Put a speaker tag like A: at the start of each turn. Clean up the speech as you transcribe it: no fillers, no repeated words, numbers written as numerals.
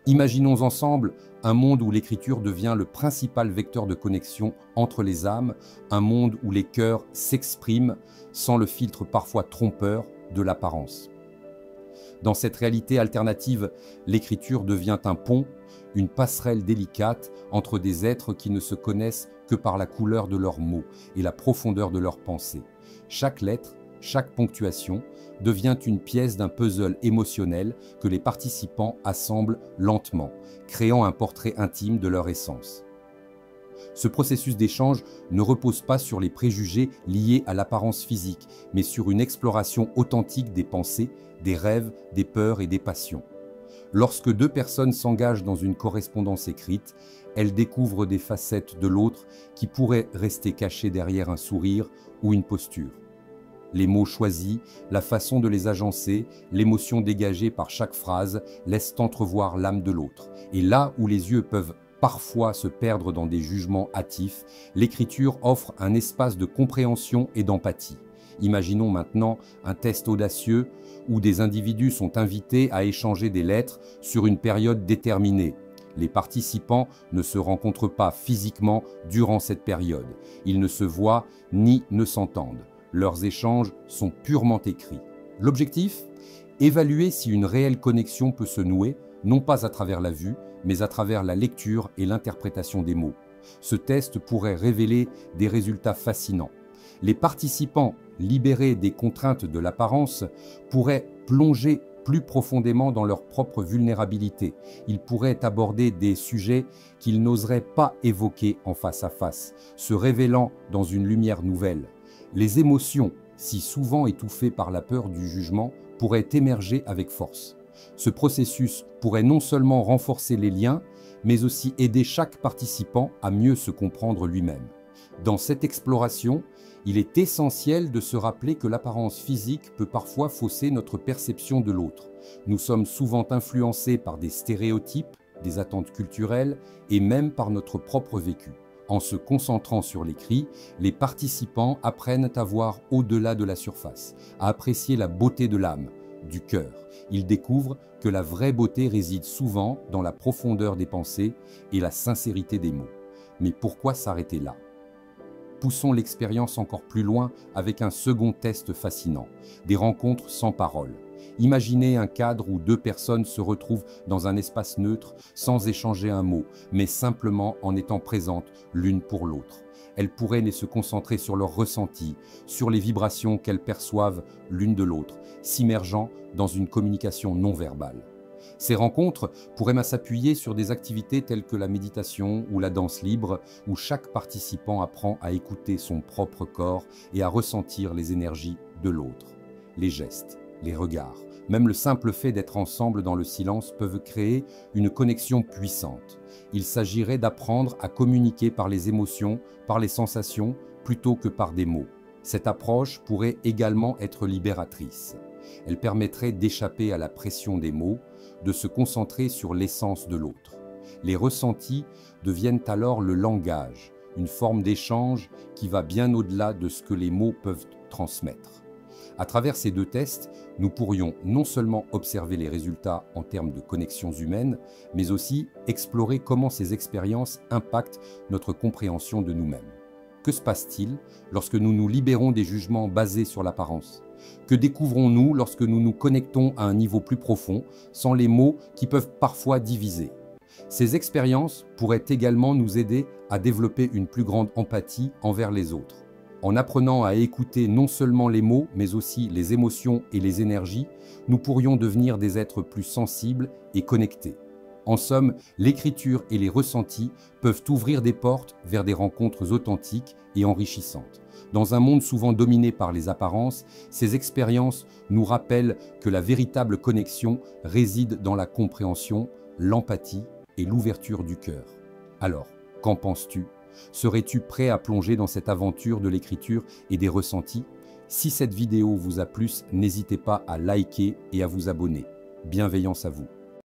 A: Imaginons ensemble un monde où l'écriture devient le principal vecteur de connexion entre les âmes, un monde où les cœurs s'expriment sans le filtre parfois trompeur de l'apparence. Dans cette réalité alternative, l'écriture devient un pont, une passerelle délicate entre des êtres qui ne se connaissent que par la couleur de leurs mots et la profondeur de leurs pensées. Chaque lettre, chaque ponctuation devient une pièce d'un puzzle émotionnel que les participants assemblent lentement, créant un portrait intime de leur essence. Ce processus d'échange ne repose pas sur les préjugés liés à l'apparence physique, mais sur une exploration authentique des pensées, des rêves, des peurs et des passions. Lorsque deux personnes s'engagent dans une correspondance écrite, elles découvrent des facettes de l'autre qui pourraient rester cachées derrière un sourire ou une posture. Les mots choisis, la façon de les agencer, l'émotion dégagée par chaque phrase laissent entrevoir l'âme de l'autre. Et là où les yeux peuvent parfois se perdre dans des jugements hâtifs, l'écriture offre un espace de compréhension et d'empathie. Imaginons maintenant un test audacieux où des individus sont invités à échanger des lettres sur une période déterminée. Les participants ne se rencontrent pas physiquement durant cette période. Ils ne se voient ni ne s'entendent. Leurs échanges sont purement écrits. L'objectif ? Évaluer si une réelle connexion peut se nouer, non pas à travers la vue, mais à travers la lecture et l'interprétation des mots. Ce test pourrait révéler des résultats fascinants. Les participants, libérés des contraintes de l'apparence, pourraient plonger plus profondément dans leur propre vulnérabilité. Ils pourraient aborder des sujets qu'ils n'oseraient pas évoquer en face à face, se révélant dans une lumière nouvelle. Les émotions, si souvent étouffées par la peur du jugement, pourraient émerger avec force. Ce processus pourrait non seulement renforcer les liens, mais aussi aider chaque participant à mieux se comprendre lui-même. Dans cette exploration, il est essentiel de se rappeler que l'apparence physique peut parfois fausser notre perception de l'autre. Nous sommes souvent influencés par des stéréotypes, des attentes culturelles et même par notre propre vécu. En se concentrant sur l'écrit, les participants apprennent à voir au-delà de la surface, à apprécier la beauté de l'âme, du cœur. Ils découvrent que la vraie beauté réside souvent dans la profondeur des pensées et la sincérité des mots. Mais pourquoi s'arrêter là ? Poussons l'expérience encore plus loin avec un second test fascinant, des rencontres sans parole. Imaginez un cadre où deux personnes se retrouvent dans un espace neutre sans échanger un mot, mais simplement en étant présentes l'une pour l'autre. Elles pourraient se concentrer sur leurs ressentis, sur les vibrations qu'elles perçoivent l'une de l'autre, s'immergeant dans une communication non verbale. Ces rencontres pourraient s'appuyer sur des activités telles que la méditation ou la danse libre, où chaque participant apprend à écouter son propre corps et à ressentir les énergies de l'autre. Les gestes, les regards, même le simple fait d'être ensemble dans le silence peuvent créer une connexion puissante. Il s'agirait d'apprendre à communiquer par les émotions, par les sensations, plutôt que par des mots. Cette approche pourrait également être libératrice. Elle permettrait d'échapper à la pression des mots, de se concentrer sur l'essence de l'autre. Les ressentis deviennent alors le langage, une forme d'échange qui va bien au-delà de ce que les mots peuvent transmettre. À travers ces deux tests, nous pourrions non seulement observer les résultats en termes de connexions humaines, mais aussi explorer comment ces expériences impactent notre compréhension de nous-mêmes. Que se passe-t-il lorsque nous nous libérons des jugements basés sur l'apparence ? Que découvrons-nous lorsque nous nous connectons à un niveau plus profond, sans les mots qui peuvent parfois diviser ? Ces expériences pourraient également nous aider à développer une plus grande empathie envers les autres. En apprenant à écouter non seulement les mots, mais aussi les émotions et les énergies, nous pourrions devenir des êtres plus sensibles et connectés. En somme, l'écriture et les ressentis peuvent ouvrir des portes vers des rencontres authentiques et enrichissantes. Dans un monde souvent dominé par les apparences, ces expériences nous rappellent que la véritable connexion réside dans la compréhension, l'empathie et l'ouverture du cœur. Alors, qu'en penses-tu ? Serais-tu prêt à plonger dans cette aventure de l'écriture et des ressentis ? Si cette vidéo vous a plu, n'hésitez pas à liker et à vous abonner. Bienveillance à vous.